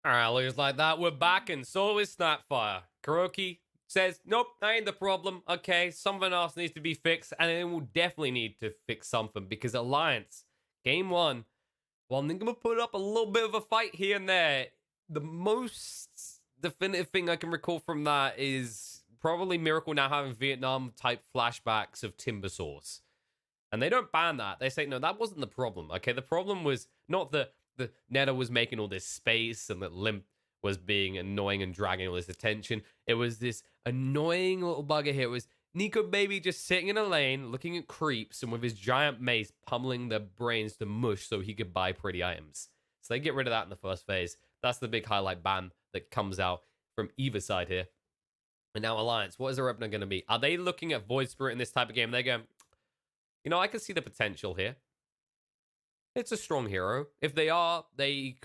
All right, looks like that. We're back, and so is Snapfire. Kuroki says, nope, that ain't the problem. Okay, something else needs to be fixed, and it will definitely need to fix something because Alliance, game one, while Nigma put up a little bit of a fight here and there, the most definitive thing I can recall from that is probably Miracle now having Vietnam type flashbacks of Timber Source. And they don't ban that. They say, no, that wasn't the problem. Okay, the problem was not that the Netta was making all this space and that Limp was being annoying and dragging all this attention. It was this annoying little bugger here. It was Nico Baby just sitting in a lane, looking at creeps, and with his giant mace pummeling their brains to mush so he could buy pretty items. So they get rid of that in the first phase. That's the big highlight ban that comes out from either side here. And now Alliance, what is their opener going to be? Are they looking at Void Spirit in this type of game? They're going, you know, I can see the potential here. It's a strong hero. If they are, they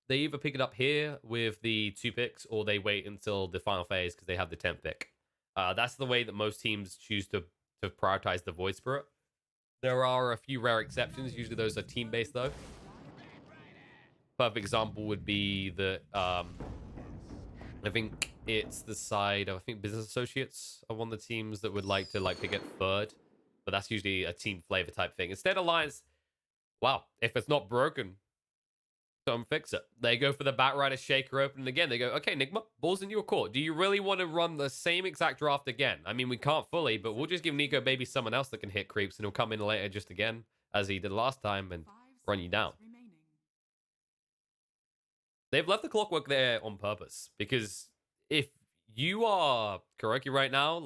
either pick it up here with the 2 picks or they wait until the final phase because they have the 10th pick. That's the way that most teams choose to prioritize the Void Spirit. There are a few rare exceptions. Usually those are team-based, though. Perfect example would be that I think it's the side of, I think Business Associates are one of the teams that would like to pick it third. But that's usually a team flavor type thing. Instead, Alliance, wow, if it's not broken, don't fix it. They go for the Batrider Shaker open, and again, they go, okay, Nigma, ball's in your court. Do you really want to run the same exact draft again? I mean, we can't fully, but we'll just give Nico Baby someone else that can hit creeps, and he'll come in later just again, as he did last time, and run you down. They've left the clockwork there on purpose, because if you are Kuroki right now,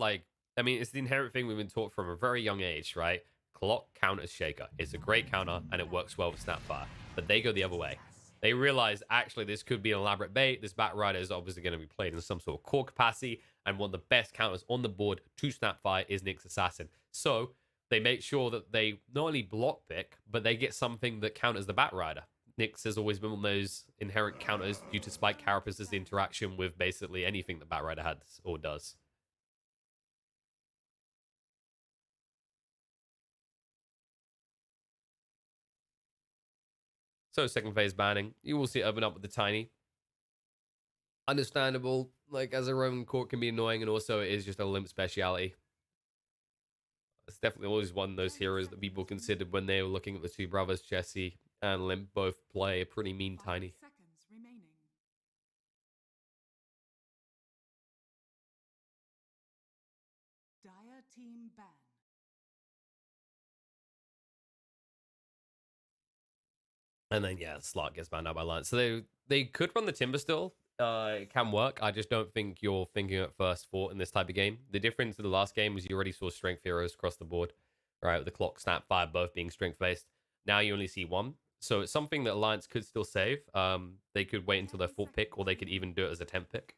I mean, it's the inherent thing we've been taught from a very young age, right? Clock counters Shaker. It's a great counter, and it works well with Snapfire. But they go the other way. They realize, actually, this could be an elaborate bait. This Batrider is obviously going to be played in some sort of core capacity, and one of the best counters on the board to Snapfire is Nyx Assassin. So they make sure that they not only block pick, but they get something that counters the Batrider. Nyx has always been one of those inherent counters due to Spike Carapace's interaction with basically anything that Batrider has or does. So second phase banning, you will see it open up with the tiny. Understandable, like as a Roman court can be annoying, and also it is just a limp speciality. It's definitely always one of those heroes that people considered when they were looking at the two brothers, Jesse and Limp, both play a pretty mean tiny. Dire team ban. And then yeah, Slot gets banned out by Lance. So they could run the Timber still. It can work. I just don't think you're thinking at first thought in this type of game. The difference to the last game was you already saw strength heroes across the board, right? With the clock, Snapfire both being strength based. Now you only see one. So it's something that Alliance could still save. They could wait until their 4th pick, or they could even do it as a 10th pick.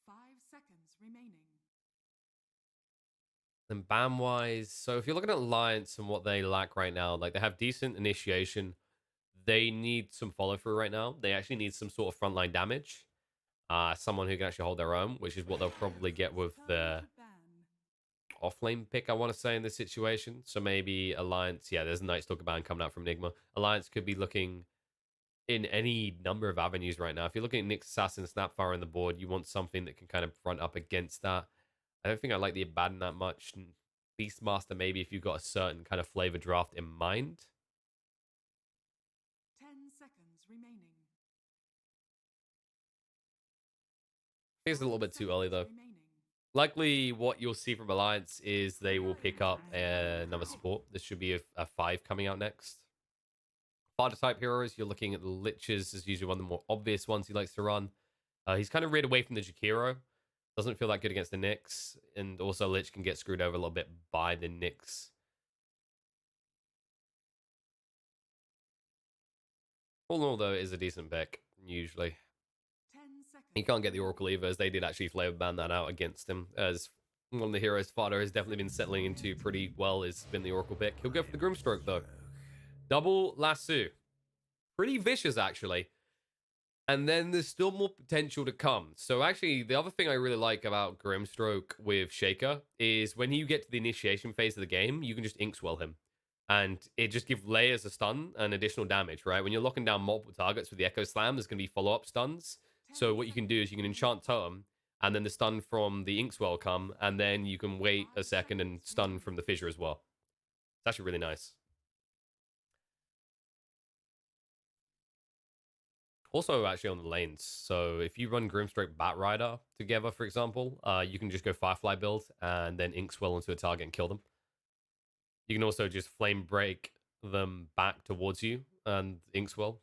5 seconds remaining. And ban wise, so if you're looking at Alliance and what they lack right now, like they have decent initiation. They need some follow through right now. They actually need some sort of frontline damage. Someone who can actually hold their own, which is what they'll probably get with the offlane pick, I want to say, in this situation. So maybe Alliance, yeah, there's a Night Stalker ban coming out from Nigma. Alliance could be looking in any number of avenues right now. If you're looking at Nyx Assassin, Snapfire on the board, you want something that can kind of front up against that. I don't think I like the Abaddon that much. Beastmaster, maybe if you've got a certain kind of flavor draft in mind. 10 seconds remaining. I think it's a little bit too early, though. Likely what you'll see from Alliance is they will pick up another support. This should be a 5 coming out next. Fighter type heroes, you're looking at the Liches as usually one of the more obvious ones he likes to run. He's kind of reared away from the Jakiro. Doesn't feel that good against the Nyx. And also Lich can get screwed over a little bit by the Nyx. All in all, though, it is a decent pick, usually. He can't get the Oracle either, as they did actually flavor ban that out against him. As one of the heroes Fodder has definitely been settling into pretty well, has been the Oracle pick. He'll go for the Grimstroke, though. Double Lasso. Pretty vicious, actually. And then there's still more potential to come. So actually, the other thing I really like about Grimstroke with Shaker is when you get to the initiation phase of the game, you can just Inkswell him. and it just gives layers of stun and additional damage, right? When you're locking down multiple targets with the Echo Slam, there's going to be follow-up stuns. So what you can do is you can enchant Totem, and then the stun from the Inkswell come, and then you can wait a second and stun from the Fissure as well. It's actually really nice. Also, actually, on the lanes. So if you run Grimstroke Batrider together, for example, you can just go Firefly build and then Inkswell into a target and kill them. You can also just Flame Break them back towards you and Inkswell.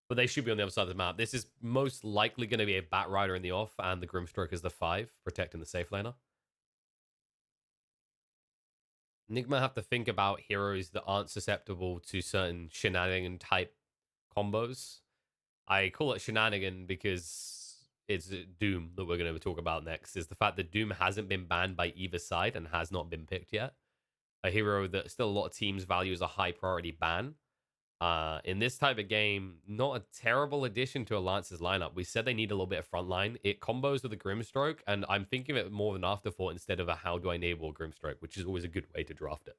But they should be on the other side of the map. This is most likely going to be a Batrider in the off, and the Grimstroke is the 5, protecting the safe laner. Nigma have to think about heroes that aren't susceptible to certain shenanigan type combos. I call it shenanigan because it's Doom that we're going to talk about next. Is the fact that Doom hasn't been banned by either side and has not been picked yet. A hero that still a lot of teams value as a high priority ban. In this type of game, not a terrible addition to Alliance's lineup. We said they need a little bit of frontline. It combos with a Grimstroke, and I'm thinking of it more of an afterthought instead of a how do I enable a Grimstroke, which is always a good way to draft it.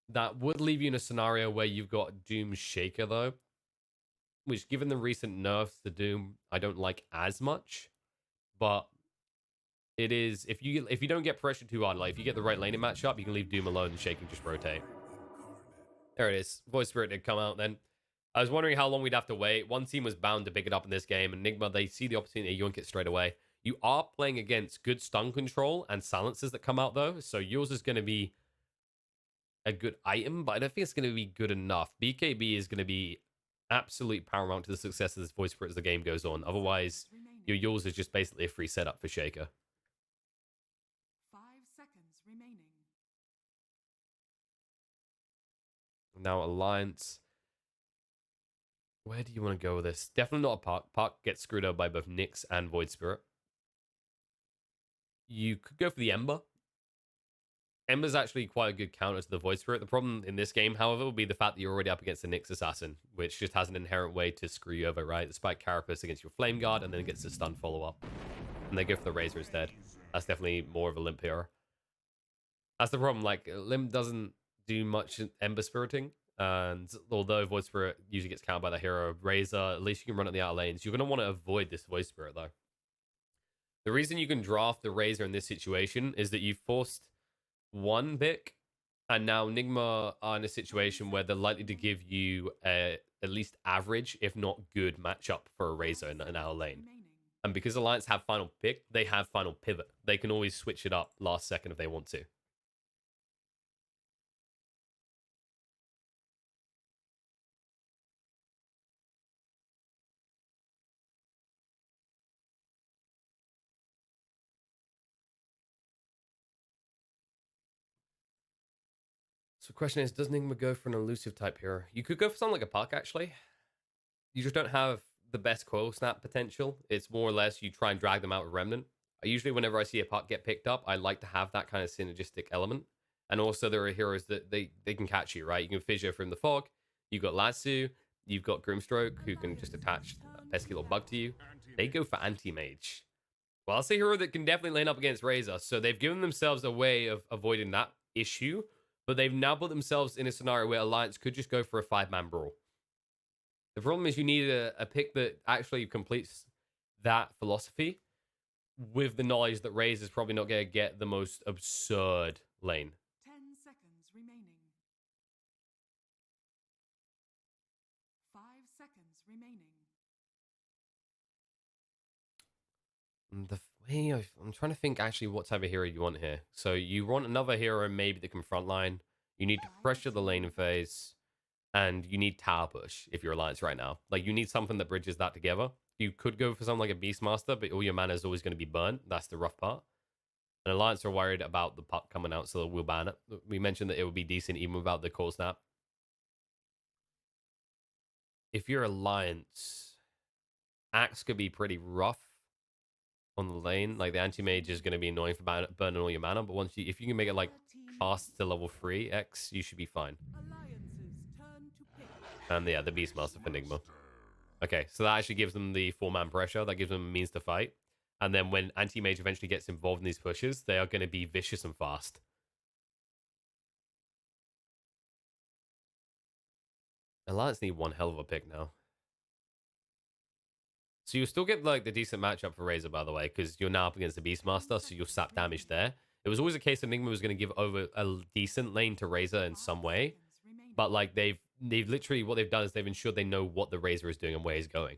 That would leave you in a scenario where you've got Doom Shaker, though, which, given the recent nerfs to Doom, I don't like as much. But it is, if you don't get pressured too hard, like if you get the right laning matchup, you can leave Doom alone and Shaker can just rotate. There it is. Voice Spirit did come out then. I was wondering how long we'd have to wait. One team was bound to pick it up in this game, and Nigma, they see the opportunity to yoink it straight away. You are playing against good stun control and silences that come out, though, so yours is going to be a good item, but I don't think it's going to be good enough. BKB is going to be absolute paramount to the success of this Voice Spirit as the game goes on. Otherwise, your yours is just basically a free setup for Shaker. 5 seconds remaining. Now, Alliance. Where do you want to go with this? Definitely not a Park. Park gets screwed up by both Nyx and Void Spirit. You could go for the Ember. Ember's actually quite a good counter to the Void Spirit. The problem in this game, however, would be the fact that you're already up against the Nyx Assassin, which just has an inherent way to screw you over, right? Despite Carapace against your Flame Guard, and then it gets a stun follow-up. And they go for the Razor instead. That's definitely more of a Limp hero. That's the problem. Like, Limp doesn't do much Ember Spiriting. And although Void Spirit usually gets countered by the hero, Razor, at least you can run at the outer lanes. You're going to want to avoid this Void Spirit, though. The reason you can draft the Razor in this situation is that you forced one pick, and now Nigma are in a situation where they're likely to give you at least average, if not good, matchup for a Razor in an outer lane. And because Alliance have final pick, they have final pivot. They can always switch it up last second if they want to. So the question is, does Nigma go for an elusive type hero? You could go for something like a Puck, actually. You just don't have the best coil snap potential. It's more or less you try and drag them out with Remnant. Usually whenever I see a Puck get picked up, I like to have that kind of synergistic element. And also there are heroes that they can catch you, right? You can Fissure from the Fog. You've got Latsu. You've got Grimstroke, who can just attach a pesky little bug to you. They go for Anti-Mage. Well, that's a hero that can definitely lane up against Razor. So they've given themselves a way of avoiding that issue. But they've now put themselves in a scenario where Alliance could just go for a 5-man brawl. The problem is you need a pick that actually completes that philosophy with the knowledge that Razor is probably not going to get the most absurd lane. 10 seconds remaining. 5 seconds remaining. The way I'm trying to think actually what type of hero you want here. So you want another hero maybe that can frontline. You need to pressure the laning phase. And you need tower push if you're Alliance right now. Like, you need something that bridges that together. You could go for something like a Beastmaster, but all your mana is always going to be burnt. That's the rough part. And Alliance are worried about the Puck coming out, so we'll ban it. We mentioned that it would be decent even without the core snap. If you're Alliance, Axe could be pretty rough on the lane. Like, the Anti-Mage is going to be annoying for burning all your mana, but once if you can make it, like, past to level 3 X, you should be fine. And yeah, the Beastmaster for Nigma. Okay, so that actually gives them the 4-man pressure. That gives them a means to fight. And then when Anti-Mage eventually gets involved in these pushes, they are going to be vicious and fast. Alliance need one hell of a pick now. So you'll still get like the decent matchup for Razor, by the way, because you're now up against the Beastmaster, so you'll sap damage there. It was always a case of Nigma was going to give over a decent lane to Razor in some way, but like they've literally what they've done is they've ensured they know what the Razor is doing and where he's going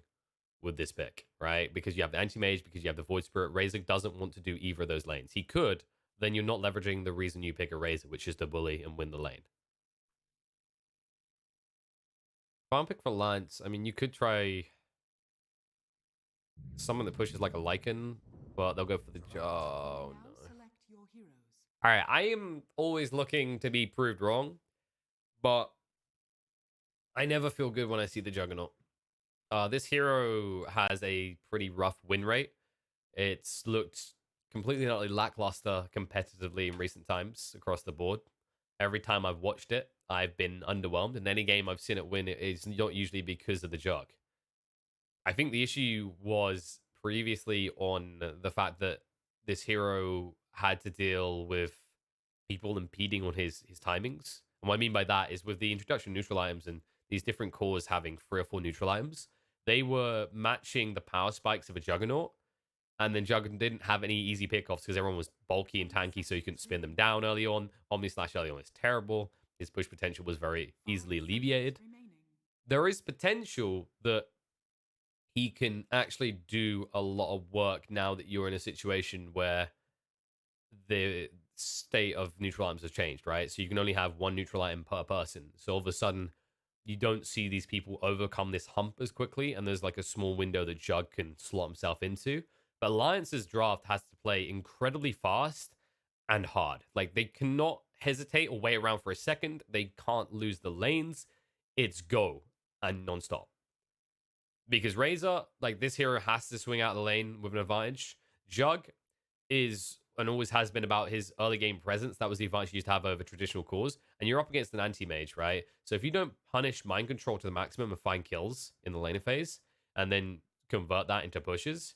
with this pick, right? Because you have the anti-mage, because you have the Void Spirit. Razor doesn't want to do either of those lanes. He could, then you're not leveraging the reason you pick a Razor, which is to bully and win the lane. Farm pick for Alliance, I mean, you could try someone that pushes like a Lycan, but they'll go for the... Oh, no. All right, I am always looking to be proved wrong, but I never feel good when I see the Juggernaut. This hero has a pretty rough win rate. It's looked completely and utterly lackluster competitively in recent times across the board. Every time I've watched it, I've been underwhelmed. In any game I've seen it win, it is not usually because of the Jug. I think the issue was previously on the fact that this hero had to deal with people impeding on his timings. And what I mean by that is with the introduction of neutral items and these different cores having 3 or 4 neutral items, they were matching the power spikes of a Juggernaut. And then Juggernaut didn't have any easy pickoffs because everyone was bulky and tanky, so you couldn't spin them down early on. Omni Slash early on is terrible. His push potential was very easily alleviated. There is potential that he can actually do a lot of work now that you're in a situation where the state of neutral items has changed, right? So you can only have 1 neutral item per person. So all of a sudden, you don't see these people overcome this hump as quickly, and there's like a small window that Jug can slot himself into. But Alliance's draft has to play incredibly fast and hard. Like, they cannot hesitate or wait around for a second. They can't lose the lanes. It's go and non-stop. Because Razor, like, this hero has to swing out the lane with an advantage. Jug is and always has been about his early game presence. That was the advantage he used to have over traditional cores. And you're up against an anti-mage, right? So if you don't punish mind control to the maximum and find kills in the laner phase, and then convert that into pushes,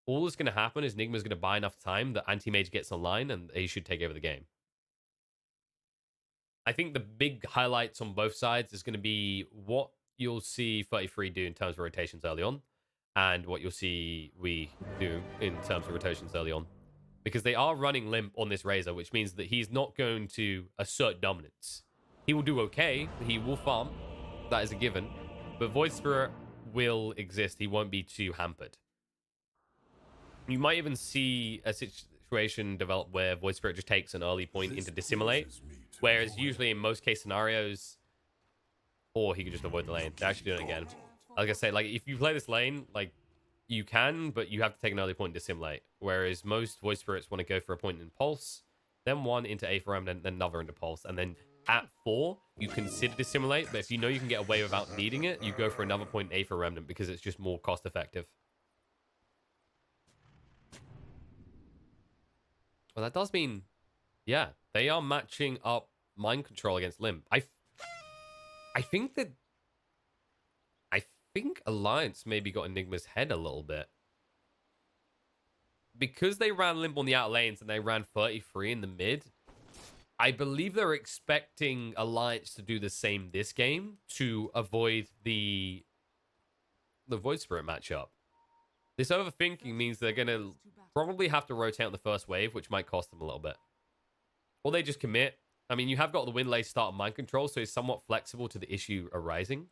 all that's going to happen is Nigma's going to buy enough time that anti-mage gets online and he should take over the game. I think the big highlights on both sides is going to be what you'll see 33 do in terms of rotations early on, and what you'll see we do in terms of rotations early on. Because they are running Limp on this Razor, which means that he's not going to assert dominance. He will do okay. He will farm. That is a given. But Void Spirit will exist. He won't be too hampered. You might even see a situation develop where Void Spirit just takes an early point into Dissimulate. Whereas usually in most case scenarios, or he could just avoid the lane. They're actually doing it again. Like I say, like if you play this lane, like you can, but you have to take an early point to Dissimulate. Whereas most Void Spirits want to go for a point in Pulse, then 1 into Aether Remnant, then another into Pulse. And then at 4, you consider Dissimulate, but if you know you can get away without needing it, you go for another point in Aether Remnant because it's just more cost effective. Well, that does mean, yeah, they are matching up Mind Control against Limp. I think Alliance maybe got Enigma's head a little bit. Because they ran Limp on the outer lanes and they ran 33 in the mid, I believe they're expecting Alliance to do the same this game to avoid the Void Spirit matchup. This overthinking means they're going to probably have to rotate on the first wave, which might cost them a little bit. Or they just commit. I mean, you have got the Windlay start on Mind Control, so it's somewhat flexible to the issue arising.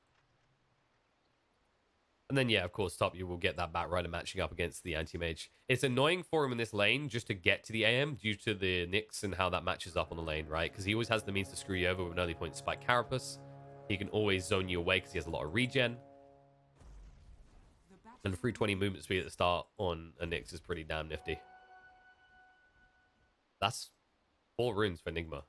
And then, yeah, of course, top you will get that Batrider matching up against the Anti-Mage. It's annoying for him in this lane just to get to the AM due to the Nyx and how that matches up on the lane, right? Because he always has the means to screw you over with an early point Spike Carapace. He can always zone you away because he has a lot of regen. And 320 movement speed at the start on a Nyx is pretty damn nifty. That's 4 runes for Nigma.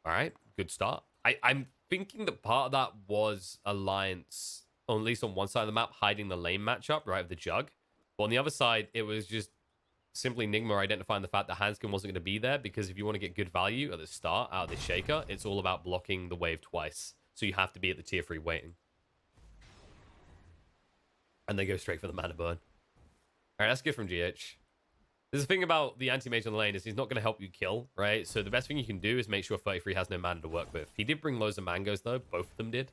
All right, good start. I'm thinking that part of that was Alliance, or at least on one side of the map, hiding the lane matchup, right, with the Jug. But on the other side, it was just simply Nigma identifying the fact that Handskin wasn't going to be there, because if you want to get good value at the start out of this Shaker, it's all about blocking the wave twice. So you have to be at the tier 3 waiting. And they go straight for the mana burn. All right, that's good from GH. There's a thing about the anti-mage on the lane is he's not going to help you kill, right? So the best thing you can do is make sure 33 has no mana to work with. He did bring loads of mangoes, though. Both of them did.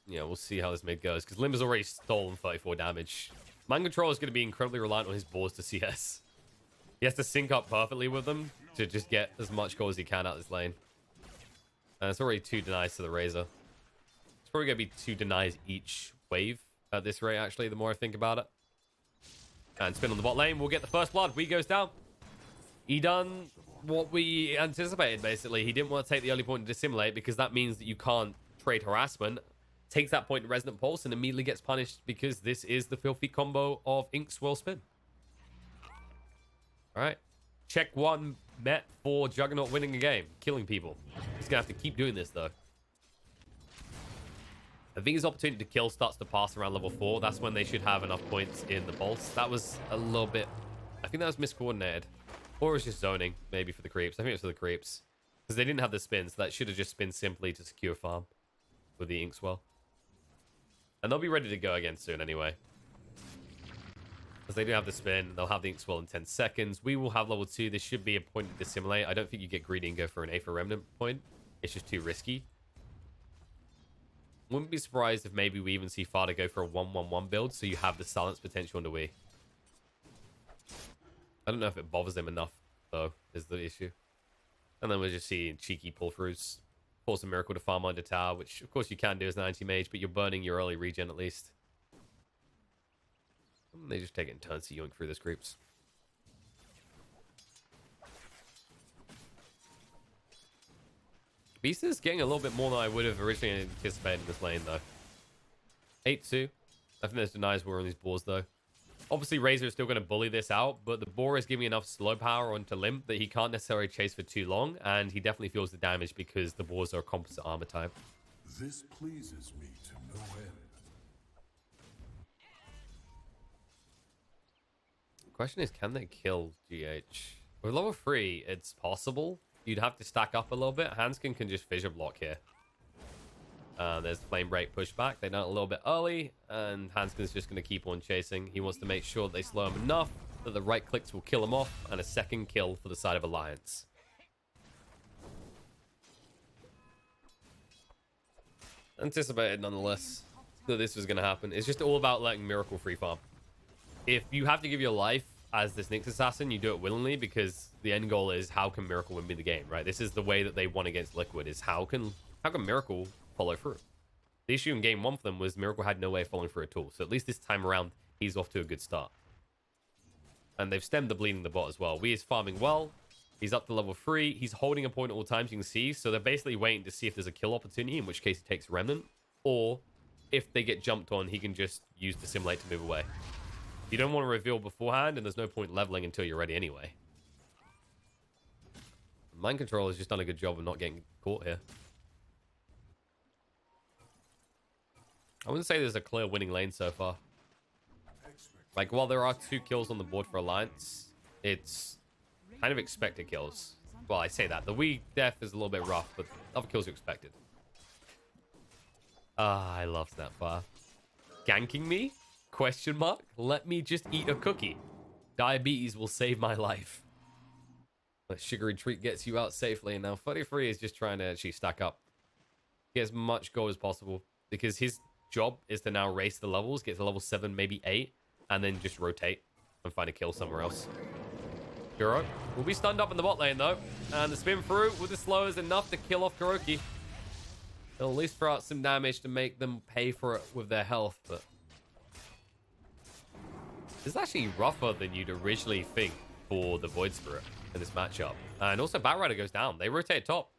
Yeah, we'll see how this mid goes, because Limber's already stolen 34 damage. Mind Control is going to be incredibly reliant on his boards to CS. He has to sync up perfectly with them to just get as much goal as he can out of this lane. And it's already 2 denies to the Razor. It's probably going to be 2 denies each wave at this rate, actually, the more I think about it. And spin on the bot lane. We'll get the first blood. We goes down. He done what we anticipated, basically. He didn't want to take the early point to dissimulate because that means that you can't trade harassment. Takes that point to Resonant Pulse and immediately gets punished because this is the filthy combo of Ink Swirl Spin. All right. Check 1 met for Juggernaut winning a game. Killing people. He's going to have to keep doing this, though. I think his opportunity to kill starts to pass around level 4. That's when they should have enough points in the pulse. That was a little bit... I think that was miscoordinated. Or it was just zoning, maybe, for the creeps. I think it was for the creeps. Because they didn't have the spin, so that should have just been simply to secure farm with the Ink Swirl. And they'll be ready to go again soon anyway. Because they do have the spin. They'll have the Ink Swirl in 10 seconds. We will have level 2. This should be a point to dissimulate. I don't think you get greedy and go for an Aether Remnant point. It's just too risky. Wouldn't be surprised if maybe we even see Farder go for a 1-1-1 build, so you have the silence potential on the Wii. I don't know if it bothers him enough, though, is the issue. And then we're just seeing cheeky pull-throughs. Force a Miracle to farm under tower, which of course you can do as an anti-mage, but you're burning your early regen at least. And they just take it in turns to yoink through those creeps. Beast is getting a little bit more than I would have originally anticipated in this lane, though. 8-2. I think there's denies were on these boars, though. Obviously, Razor is still going to bully this out, but the boar is giving enough slow power onto Limp that he can't necessarily chase for too long, and he definitely feels the damage because the boars are a composite armor type. This pleases me to no end. The question is, can they kill GH? With level 3, it's possible. You'd have to stack up a little bit. Hanskin can just fissure block here. There's Flame Break pushback. They done it a little bit early, and Hanskin's just going to keep on chasing. He wants to make sure they slow him enough that the right clicks will kill him off, and a second kill for the side of Alliance. Anticipated, nonetheless, that this was going to happen. It's just all about letting Miracle free farm. If you have to give your life as this Nyx Assassin, you do it willingly, because the end goal is how can Miracle win me the game, right? This is the way that they won against Liquid, is how can Miracle follow through. The issue in game 1 for them was Miracle had no way of following through at all. So at least this time around, he's off to a good start. And they've stemmed the bleeding the bot as well. Wee is farming well. He's up to level 3. He's holding a point at all times, you can see. So they're basically waiting to see if there's a kill opportunity, in which case he takes Remnant. Or if they get jumped on, he can just use Dissimulate to move away. You don't want to reveal beforehand, and there's no point leveling until you're ready anyway. Mind Control has just done a good job of not getting caught here. I wouldn't say there's a clear winning lane so far. Like, while there are 2 kills on the board for Alliance, it's kind of expected kills. Well, I say that. The Wii death is a little bit rough, but other kills are expected. Ah, I love Snapfire. Ganking me? Question mark? Let me just eat a cookie. Diabetes will save my life. That sugary treat gets you out safely, and now 33 is just trying to actually stack up. Get as much gold as possible, because his job is to now race the levels, get to level 7, maybe 8, and then just rotate and find a kill somewhere else. Kuro will be stunned up in the bot lane, though, and the spin through with the slow is enough to kill off Kuroki. They'll at least throw out some damage to make them pay for it with their health, but this is actually rougher than you'd originally think for the Void Spirit in this matchup. And also Batrider goes down. They rotate top.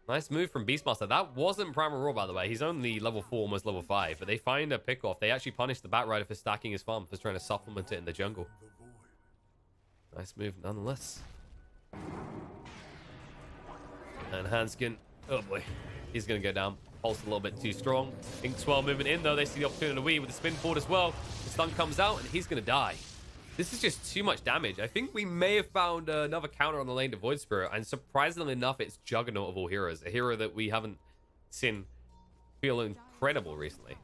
Nice move from Beastmaster. That wasn't Primal Roar, by the way. He's only level 4, almost level 5. But they find a pick-off. They actually punish the Batrider for stacking his farm, for trying to supplement it in the jungle. Nice move nonetheless. And Hanskin, oh boy, he's going to go down. Pulse a little bit too strong. Ink Swirl moving in, though. They see the opportunity to Wii with the spin forward as well. The stun comes out, and he's going to die. This is just too much damage. I think we may have found another counter on the lane to Void Spirit, and surprisingly enough, it's Juggernaut of all heroes. A hero that we haven't seen feel incredible recently.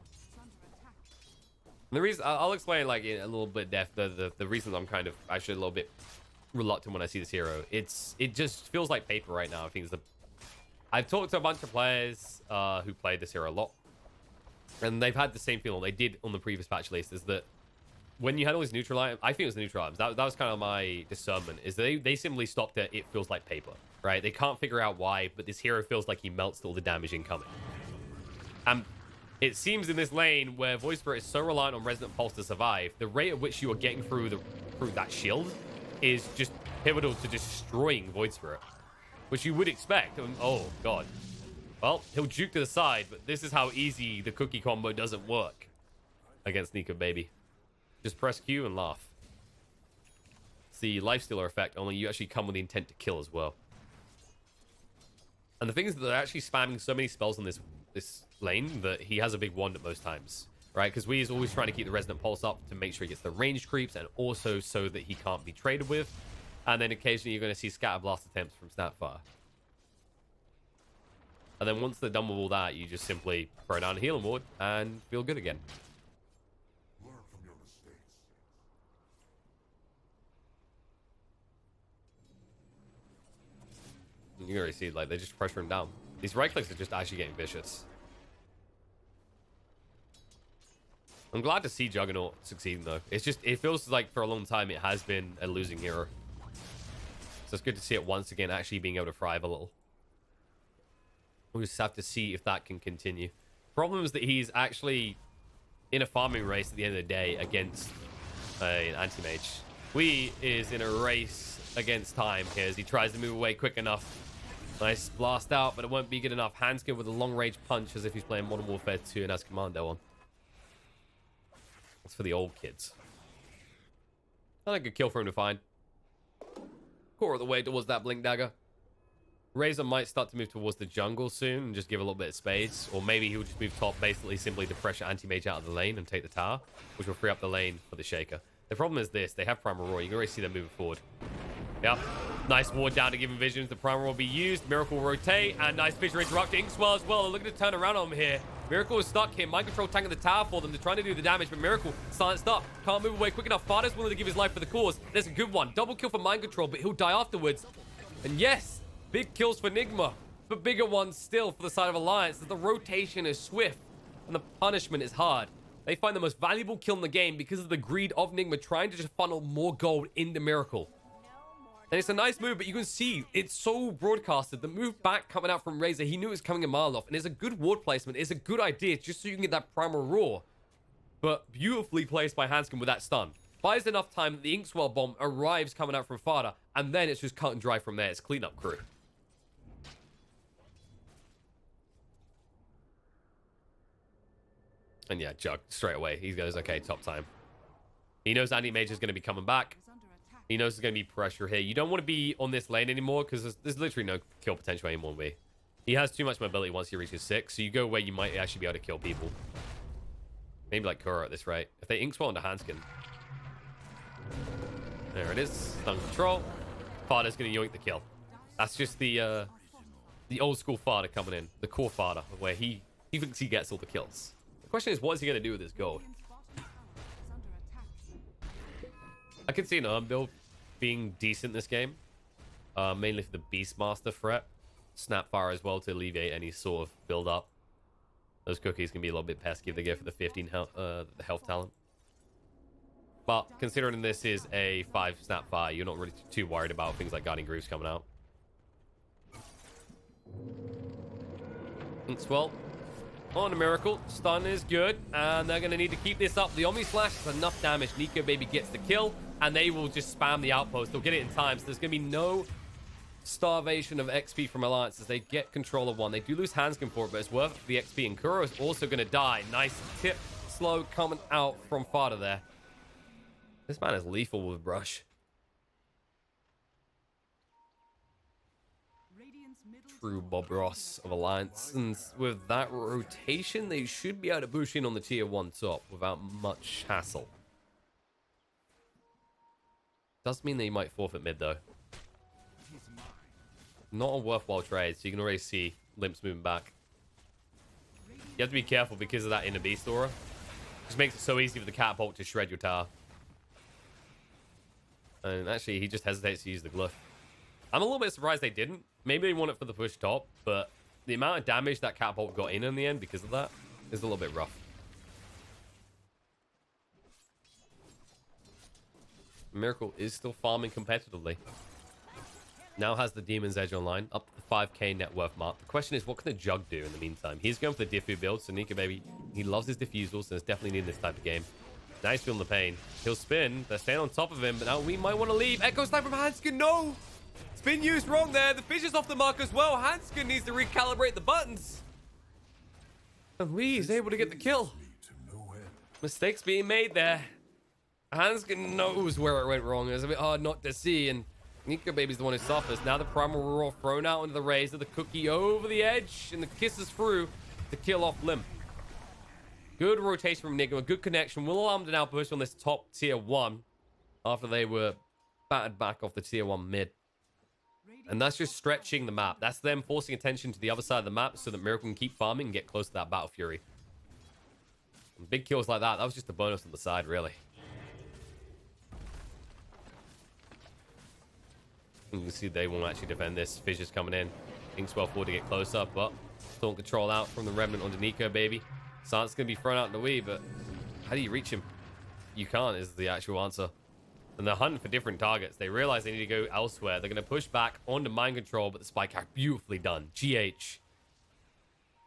And the reason I'll explain like in a little bit depth the reason I'm kind of actually a little bit reluctant when I see this hero. It just feels like paper right now. I think I've talked to a bunch of players who played this hero a lot, and they've had the same feeling they did on the previous patch list. Is that when you had all these neutral items, I think it was the neutral items. That was kind of my discernment. Is they simply stopped at it feels like paper, right? They can't figure out why, but this hero feels like he melts all the damage incoming. And it seems in this lane where Void Spirit is so reliant on Resonant Pulse to survive, the rate at which you are getting through that shield is just pivotal to destroying Void Spirit, which you would expect. Oh god. Well, he'll juke to the side, but this is how easy the cookie combo doesn't work against Nico Baby. Just press Q and laugh. It's the Lifestealer effect, only you actually come with the intent to kill as well. And the thing is that they're actually spamming so many spells on this lane that he has a big wand at most times, right? Because we is always trying to keep the Resonant Pulse up to make sure he gets the ranged creeps and also so that he can't be traded with. And then occasionally you're going to see Scatter Blast attempts from Snapfire. And then once they're done with all that, you just simply throw down a healing ward and feel good again. Learn from your mistakes. You can already see, like, they just pressure him down. These right clicks are just actually getting vicious. I'm glad to see Juggernaut succeeding, though. It's just, it feels like for a long time it has been a losing hero. So it's good to see it once again actually being able to thrive a little. We'll just have to see if that can continue. Problem is that he's actually in a farming race at the end of the day against an anti-mage. We is in a race against time here as he tries to move away quick enough. Nice blast out, but it won't be good enough. Handskill with a long-range punch as if he's playing Modern Warfare 2 and has Commando on. That's for the old kids. Not a good kill for him to find. Core of the way towards that Blink Dagger. Razor might start to move towards the jungle soon and just give a little bit of space. Or maybe he'll just move top, basically simply to pressure Anti-Mage out of the lane and take the tower, which will free up the lane for the Shaker. The problem is this. They have Primal Roar. You can already see them moving forward. Yep. Nice ward down to give him visions. The Primal will be used. Miracle will rotate. And nice Fissure interrupting Inkswell as well. Looking to turn around on him here. Miracle is stuck here. Mind Control tanking the tower for them. They're trying to do the damage, but Miracle silenced up. Can't move away quick enough. Fada's willing to give his life for the cause. There's a good one. Double kill for Mind Control, but he'll die afterwards. And yes, big kills for Nigma. But bigger ones still for the side of Alliance. The rotation is swift and the punishment is hard. They find the most valuable kill in the game because of the greed of Nigma trying to just funnel more gold into Miracle. And it's a nice move, but you can see it's so broadcasted. The move back coming out from Razor, he knew it was coming a mile off. And it's a good ward placement. It's a good idea just so you can get that Primal Roar. But beautifully placed by Hanscom with that stun. Buys enough time that the Inkswell bomb arrives coming out from Fada. And then it's just cut and dry from there. It's cleanup crew. And yeah, Jug, straight away. He goes, okay, top time. He knows Anti-Mage is going to be coming back. He knows there's going to be pressure here. You don't want to be on this lane anymore because there's literally no kill potential anymore. He has too much mobility once he reaches 6. So you go where you might actually be able to kill people. Maybe like Kuro at this rate. If they Inkswell into Handskin. There it is. Stun control. Fada's going to yoink the kill. That's just the old school Fada coming in. The core Fada where he thinks he gets all the kills. The question is, what is he going to do with his gold? I can see an Urn build being decent this game. Mainly for the Beastmaster threat. Snapfire as well to alleviate any sort of build up. Those cookies can be a little bit pesky if they go for the 15 health talent. But considering this is a 5 Snapfire, you're not really too worried about things like Guardian Grooves coming out. Inkswell on a Miracle. Stun is good. And they're going to need to keep this up. The Omni Slash is enough damage. Nico Baby gets the kill. And they will just spam the outpost. They'll get it in time. So there's going to be no starvation of XP from Alliance as they get control of one. They do lose Handskin for it, but it's worth the XP. And Kuro is also going to die. Nice tip. Slow coming out from Fada there. This man is lethal with Brush. True Bob Ross of Alliance. And with that rotation, they should be able to push in on the tier 1 top without much hassle. Does mean that you might forfeit mid, though. Not a worthwhile trade, so you can already see Limps moving back. You have to be careful because of that inner beast aura. Just makes it so easy for the catapult to shred your tower. And actually, he just hesitates to use the glyph. I'm a little bit surprised they didn't. Maybe they want it for the push top, but the amount of damage that catapult got in the end because of that is a little bit rough. Miracle is still farming competitively. Now has the Demon's Edge online, up to the 5k net worth mark. The question is, what can the Jug do in the meantime? He's going for the Diffu build, so Nika, baby, he loves his diffusals, and it's definitely needed this type of game. Now he's feeling the pain. He'll spin. They're staying on top of him, but now we might want to leave. Echo Snipe from Hanskin, no! Spin used wrong there. The fish is off the mark as well. Hanskin needs to recalibrate the buttons. And Lee is able to get the kill. Mistakes being made there. Hanskin knows where it went wrong. It's a bit hard not to see, and Nika Baby's the one who suffers. Now the Primal Roar thrown out into the Razor, the Cookie over the edge, and the kisses through to kill off Limp. Good rotation from Nigma, good connection. Will allow him to now push on this top tier 1 after they were battered back off the tier 1 mid. And that's just stretching the map. That's them forcing attention to the other side of the map so that Miracle can keep farming and get close to that Battle Fury. And big kills like that was just a bonus on the side, really. You can see they won't actually defend this. Fissures coming in. Inkswell forward to get closer, but Storm Control out from the Remnant onto Nico, baby. Sant's going to be thrown out in the Wii, but how do you reach him? You can't is the actual answer. And they're hunting for different targets. They realize they need to go elsewhere. They're going to push back onto Mind Control, but the Spike hack, beautifully done. GH.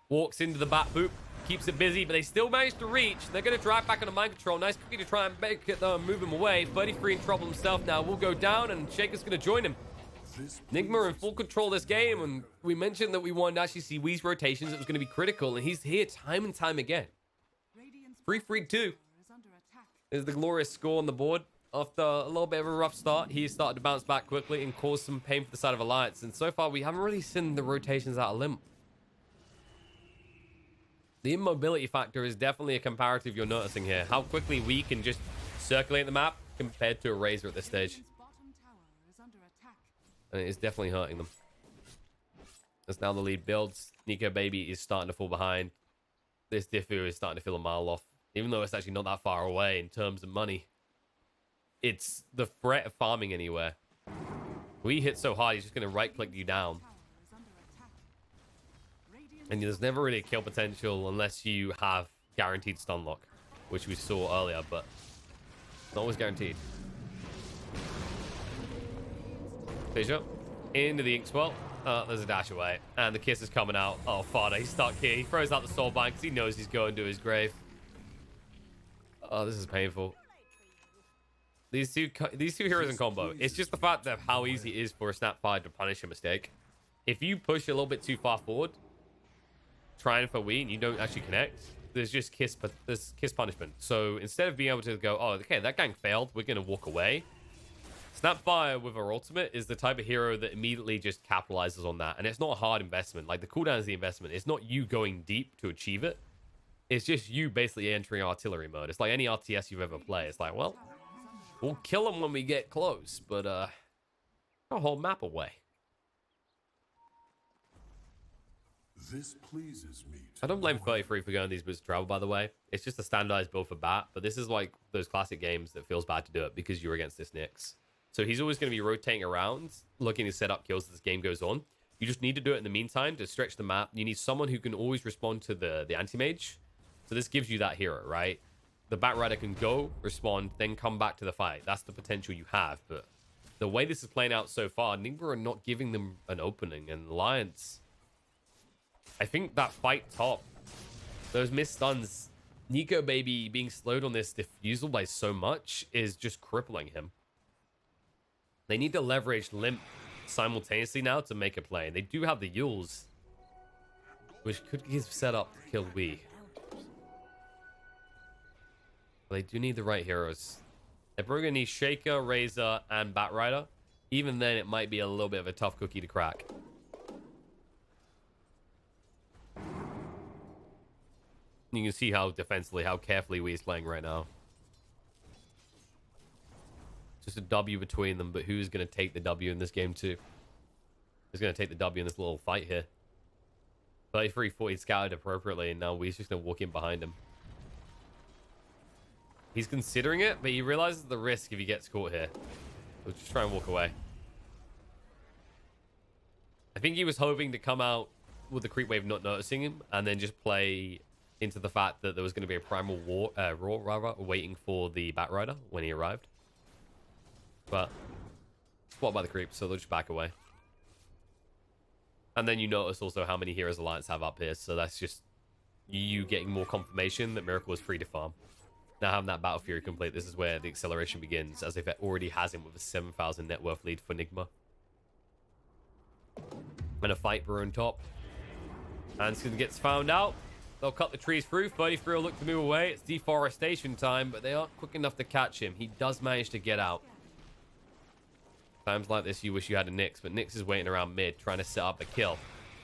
Walks into the Bat Boop. Keeps it busy, but they still manage to reach. They're going to drive back onto Mind Control. Nice Cookie to try and make it, move him away. 33 in trouble himself now. Will go down, and Shaker's going to join him. Nigma in full control of this game, and we mentioned that we wanted to actually see Wee's rotations. It was going to be critical, and he's here time and time again. 3-3-2 is the glorious score on the board. After a little bit of a rough start, he started to bounce back quickly and cause some pain for the side of Alliance. And so far, we haven't really seen the rotations out of Limp. The immobility factor is definitely a comparative you're noticing here. How quickly we can just circulate the map compared to a Razor at this stage. And it is definitely hurting them. As now the lead builds, Nico Baby is starting to fall behind. This Diffu is starting to feel a mile off. Even though it's actually not that far away in terms of money. It's the threat of farming anywhere. We hit so hard, he's just going to right-click you down. And there's never really a kill potential unless you have guaranteed stun lock, which we saw earlier, but not always guaranteed. Fissure into the Inkswell. There's a dash away, and the kiss is coming out. Oh, Father, he's stuck here. He throws out the soul bind because he knows he's going to his grave. Oh, this is painful. These two heroes in combo. It's just the fact of how easy it is for a Snapfire to punish a mistake. If you push a little bit too far forward, trying for Wii, and you don't actually connect, there's just kiss punishment. So instead of being able to go, oh, okay, that gang failed, we're gonna walk away. Snapfire with her ultimate is the type of hero that immediately just capitalizes on that, and it's not a hard investment. Like the cooldown is the investment. It's not you going deep to achieve it. It's just you basically entering artillery mode. It's like any RTS you've ever played. It's like, well, we'll kill them when we get close, but a whole map away. This pleases me. I don't blame 33 for going these boots of travel, by the way. It's just a standardized build for Bat, but this is like those classic games that feels bad to do it because you're against this Nyx. So he's always going to be rotating around, looking to set up kills as this game goes on. You just need to do it in the meantime to stretch the map. You need someone who can always respond to the anti-mage. So this gives you that hero, right? The Bat Rider can go, respond, then come back to the fight. That's the potential you have. But the way this is playing out so far, Nigma are not giving them an opening. And Alliance, I think that fight top, those missed stuns, Nico Baby being slowed on this diffusal by so much is just crippling him. They need to leverage Limp simultaneously now to make a play. And they do have the Yules, which could give set up to kill Wii. But they do need the right heroes. They're probably going to need Shaker, Razor, and Bat Rider. Even then, it might be a little bit of a tough cookie to crack. You can see how defensively, how carefully Wii is playing right now. Just a W between them, but who's going to take the W in this game too? Who's going to take the W in this little fight here? 33 40 scouted appropriately, and now we're just going to walk in behind him. He's considering it, but he realizes the risk if he gets caught here. We'll just try and walk away. I think he was hoping to come out with the creep wave not noticing him, and then just play into the fact that there was going to be a primal roar waiting for the Batrider when he arrived. But spotted by the creep, so they'll just back away. And then you notice also how many Heroes Alliance have up here, so that's just you getting more confirmation that Miracle is free to farm. Now having that Battle Fury complete, this is where the acceleration begins, as if it already has him with a 7,000 net worth lead for Nigma. And a fight brewing top. Hanskin gets found out. They'll cut the trees through. 33 will look to move away. It's deforestation time, but they aren't quick enough to catch him. He does manage to get out. Times like this, you wish you had a Nyx, but Nyx is waiting around mid, trying to set up a kill.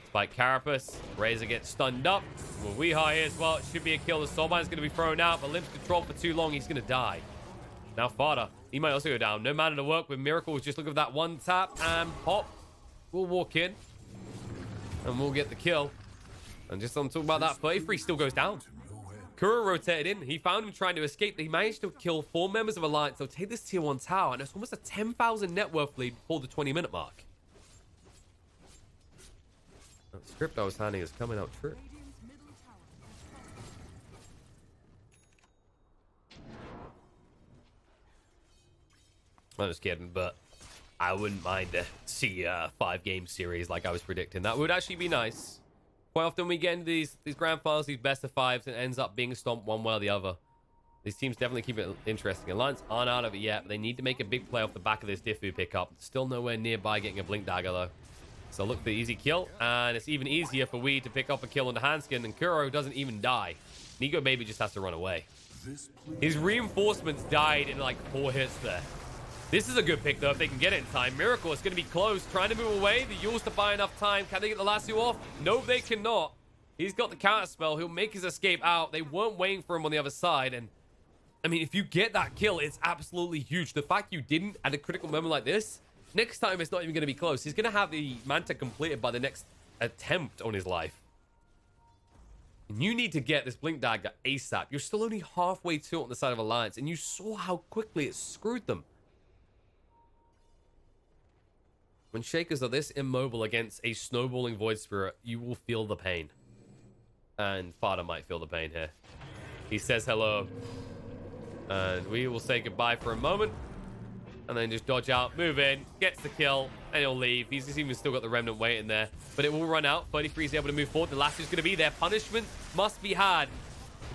Spike Carapace. Razor gets stunned up. Well, Weehaw here as well. It should be a kill. The Soulbind's going to be thrown out, but Limp's controlled for too long. He's going to die. Now Fada. He might also go down. No mana to work with. Miracle just look at that one tap and pop. We'll walk in. And we'll get the kill. And just on talking about that, 33 still goes down. Kuro rotated in. He found him trying to escape. He managed to kill 4 members of Alliance. They'll take this tier 1 tower. And it's almost a 10,000 net worth lead before the 20-minute mark. That script I was handing is coming out true. Radiant's middle tower is I'm just kidding, but I wouldn't mind to see a 5-game series like I was predicting. That would actually be nice. Quite often we get into these grand finals, these best of 5s, and it ends up being stomped one way or the other. These teams definitely keep it interesting. Alliance aren't out of it yet, but they need to make a big play off the back of this Diffu pickup. Still nowhere nearby getting a Blink Dagger, though. So look for the easy kill, and it's even easier for Wee to pick up a kill on the Hanskin, and Kuro doesn't even die. Nico Baby just has to run away. His reinforcements died in like 4 hits there. This is a good pick, though, if they can get it in time. Miracle is going to be close, trying to move away. The Yules to buy enough time. Can they get the last 2 off? No, they cannot. He's got the counter spell. He'll make his escape out. They weren't waiting for him on the other side. And, I mean, if you get that kill, it's absolutely huge. The fact you didn't at a critical moment like this, next time it's not even going to be close. He's going to have the Manta completed by the next attempt on his life. And you need to get this Blink Dagger ASAP. You're still only halfway to it on the side of Alliance, and you saw how quickly it screwed them. When Shakers are this immobile against a snowballing Void Spirit, you will feel the pain. And Fada might feel the pain here. He says hello. And we will say goodbye for a moment. And then just dodge out, move in, gets the kill, and he'll leave. He's even still got the Remnant waiting there. But it will run out. 33 is able to move forward. The last is going to be there. Punishment must be had.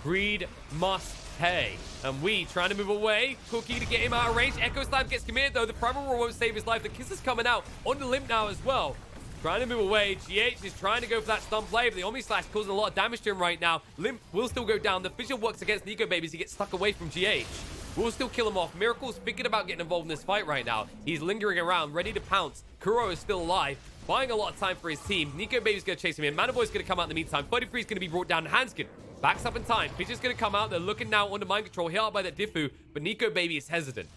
Greed must pay. And we trying to move away. Cookie to get him out of range. Echo Slam gets committed, though. The Primal Roar won't save his life. The Kiss is coming out on the Limp now as well. Trying to move away. GH is trying to go for that stun play, but the Omni Slash causing a lot of damage to him right now. Limp will still go down. The Fissure works against Nico Babies. He gets stuck away from GH. We'll still kill him off. Miracle's thinking about getting involved in this fight right now. He's lingering around, ready to pounce. Kuro is still alive, buying a lot of time for his team. Nico Baby's going to chase him in. Mana Boy's going to come out in the meantime. 33 is going to be brought down. Hanskin backs up in time. Pigeon's going to come out. They're looking now under mind control, hit out by that Diffu, but Nico Baby is hesitant.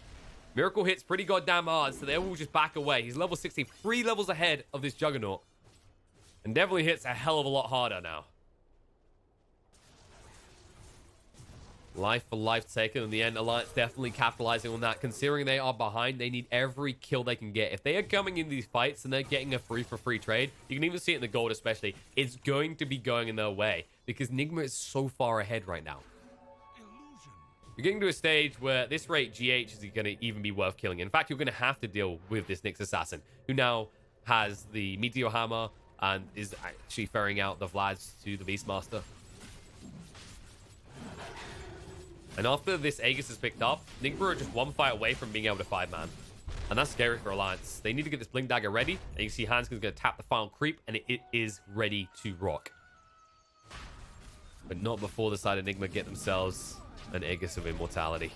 Miracle hits pretty goddamn hard, so they will just back away. He's level 60, 3 levels ahead of this Juggernaut. And definitely hits a hell of a lot harder now. Life for life taken in the end. Alliance definitely capitalizing on that. Considering they are behind, they need every kill they can get. If they are coming in these fights and they're getting a free-for-free trade, you can even see it in the gold especially, it's going to be going in their way. Because Nigma is so far ahead right now. You're getting to a stage where this rate GH is going to even be worth killing. In fact, you're going to have to deal with this Nyx Assassin, who now has the Meteor Hammer and is actually ferrying out the Vlads to the Beastmaster. And after this Aegis is picked up, Nigma are just one fight away from being able to 5-man. And that's scary for Alliance. They need to get this Blink Dagger ready. And you see Hanskin's going to tap the final creep, and it is ready to rock. But not before the side of Nigma get themselves an Aegis of Immortality.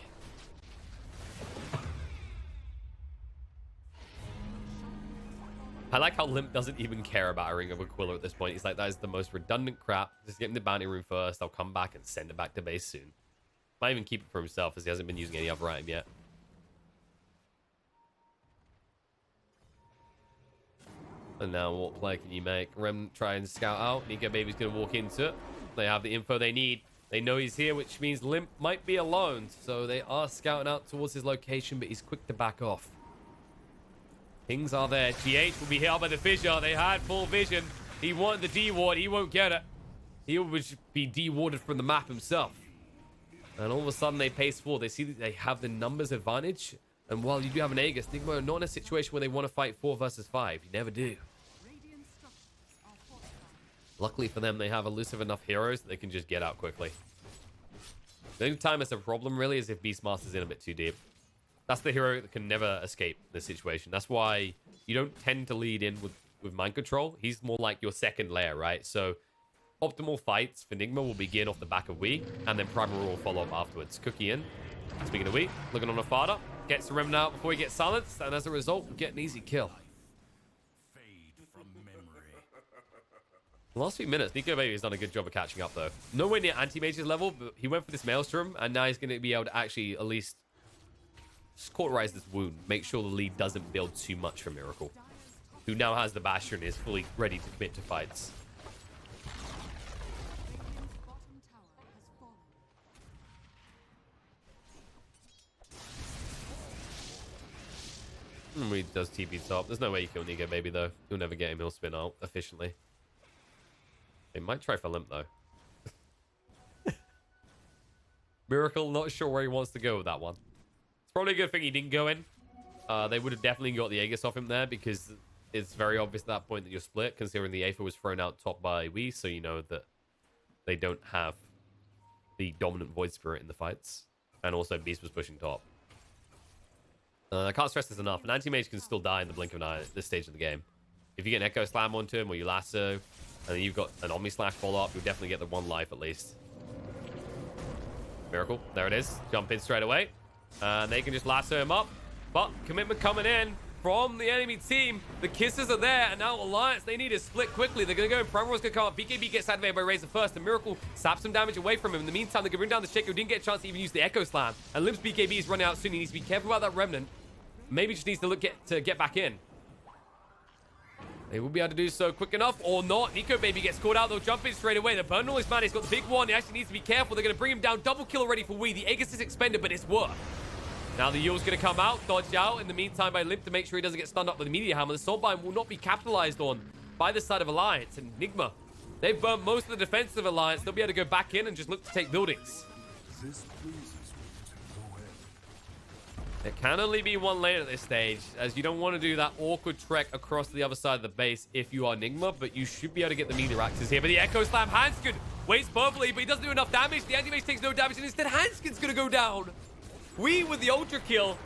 I like how Limp doesn't even care about a Ring of Aquila at this point. He's like, that is the most redundant crap. Just get in the bounty room first. I'll come back and send it back to base soon. Might even keep it for himself as he hasn't been using any other item yet. And now what play can you make? Rem try and scout out. Nico Baby's going to walk into it. They have the info they need. They know he's here, which means Limp might be alone. So they are scouting out towards his location, but he's quick to back off. Pings are there. GH will be hit by the fissure. They had full vision. He wanted the D-ward. He won't get it. He will be D-warded from the map himself. And all of a sudden they pace forward. They see that they have the numbers advantage. And while you do have an Aegis, Nigma are not in a situation where they want to fight 4 versus 5. You never do. Radiant structures are fortified. Luckily for them, they have elusive enough heroes that they can just get out quickly. The only time it's a problem, really, is if Beastmaster's in a bit too deep. That's the hero that can never escape this situation. That's why you don't tend to lead in with mind control. He's more like your second layer, right? So optimal fights for Nigma will begin off the back of Wii, and then Primal will follow up afterwards. Cookie in. Speaking of Wii, looking on a Fada. Gets the Remnant out before he gets silenced, and as a result, we get an easy kill. Fade from memory. The last few minutes, Nico Baby has done a good job of catching up, though. Nowhere near Anti-Mage's level, but he went for this Maelstrom, and now he's going to be able to actually at least just cauterize this wound. Make sure the lead doesn't build too much for Miracle, who now has the Bastion and is fully ready to commit to fights. Radiant's bottom tower has fallen. He does TP top. There's no way you kill Nico Baby, though. You'll never get him. He'll spin out efficiently. They might try for Limp, though. Miracle, not sure where he wants to go with that one. It's probably a good thing he didn't go in. They would have definitely got the Aegis off him there, because it's very obvious at that point that you're split, considering the Aether was thrown out top by Wii, so you know that they don't have the dominant Void Spirit in the fights. And also Beast was pushing top. I can't stress this enough. An anti-mage can still die in the blink of an eye at this stage of the game. If you get an Echo Slam onto him, or you lasso, and then you've got an Omni Slash follow-up, you'll definitely get the 1 life at least. Miracle, there it is. Jump in straight away. And they can just lasso him up. But commitment coming in from the enemy team. The kisses are there, and now Alliance, they need to split quickly. They're going to go in. Primal's going to come up. BKB gets activated by Razor first, and Miracle saps some damage away from him. In the meantime, they can bring down the Shaco, didn't get a chance to even use the Echo Slam. And Limp's BKB is running out soon. He needs to be careful about that Remnant. Maybe just needs to get back in. They will be able to do so quick enough, or not. Nico Baby gets caught out. They'll jump in straight away. The burn all his man. He's got the big one. He actually needs to be careful. They're going to bring him down. Double kill already for Wii. The Aegis is expended, but it's worth. Now the Yule's going to come out, dodge out in the meantime by Limp to make sure he doesn't get stunned up with the Meteor Hammer. The Soulbind will not be capitalized on by the side of Alliance. And Nigma, they've burnt most of the defense of Alliance. They'll be able to go back in and just look to take buildings. This pleases me. Go ahead. It can only be 1 lane at this stage, as you don't want to do that awkward trek across to the other side of the base if you are Nigma, but you should be able to get the Meteor Axes here. But the Echo Slam, Hanskin waits perfectly, but he doesn't do enough damage. The anti-mage takes no damage, and instead Hanskin's going to go down. Wii with the ultra kill.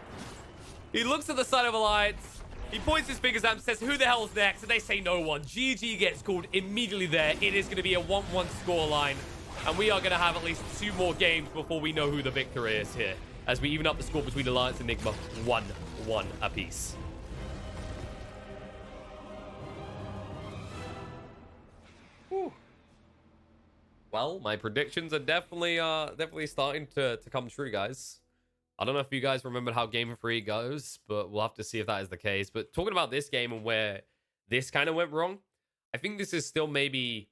He looks at the side of Alliance. He points his fingers at him and says, who the hell's next? And they say no one. GG gets called immediately there. It is going to be a 1-1 scoreline. And we are going to have at least 2 more games before we know who the victor is here, as we even up the score between Alliance and Nigma. 1-1 apiece. Whew. Well, my predictions are definitely starting to come true, guys. I don't know if you guys remember how Game 3 goes, but we'll have to see if that is the case. But talking about this game and where this kind of went wrong, I think this is still maybe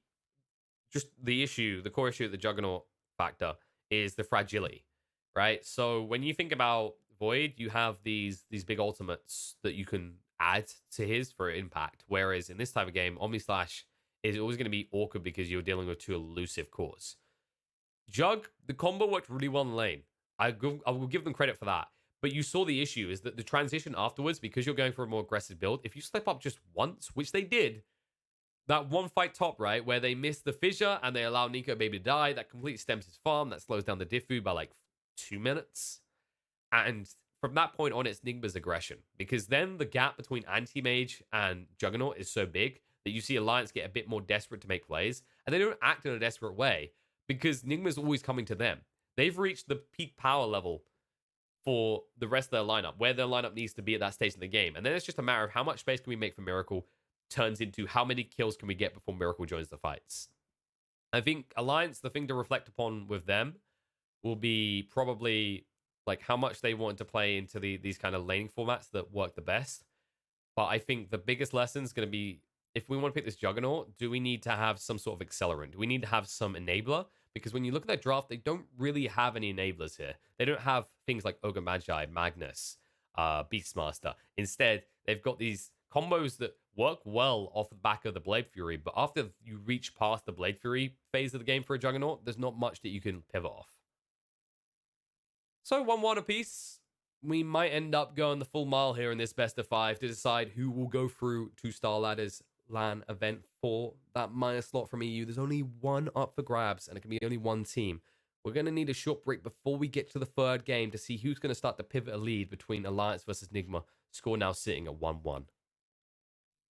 just the issue, the core issue of the Juggernaut factor is the fragility, right? So when you think about Void, you have these big ultimates that you can add to his for impact. Whereas in this type of game, Omni Slash is always going to be awkward because you're dealing with 2 elusive cores. Jug, the combo worked really well in lane. I will give them credit for that. But you saw the issue is that the transition afterwards, because you're going for a more aggressive build, if you slip up just once, which they did, that one fight top, right, where they miss the fissure and they allow Nico Baby to die, that completely stems his farm, that slows down the Diffu by like 2 minutes. And from that point on, it's Nigma's aggression. Because then the gap between Anti-Mage and Juggernaut is so big that you see Alliance get a bit more desperate to make plays. And they don't act in a desperate way because Nigma's always coming to them. They've reached the peak power level for the rest of their lineup, where their lineup needs to be at that stage in the game. And then it's just a matter of how much space can we make for Miracle turns into how many kills can we get before Miracle joins the fights. I think Alliance, the thing to reflect upon with them will be probably like how much they want to play into these kind of laning formats that work the best. But I think the biggest lesson is going to be if we want to pick this Juggernaut, do we need to have some sort of accelerant? Do we need to have some enabler? Because when you look at their draft, they don't really have any enablers here. They don't have things like Ogre Magi, Magnus, Beastmaster. Instead, they've got these combos that work well off the back of the Blade Fury, but after you reach past the Blade Fury phase of the game for a Juggernaut, there's not much that you can pivot off. So 1-1 apiece. We might end up going the full mile here in this best of 5 to decide who will go through to StarLadder's LAN event for that minor slot from EU. There's only one up for grabs, and it can be only one team. We're going to need a short break before we get to the third game to see who's going to start to pivot a lead between Alliance versus Nigma. Score now sitting at 1-1.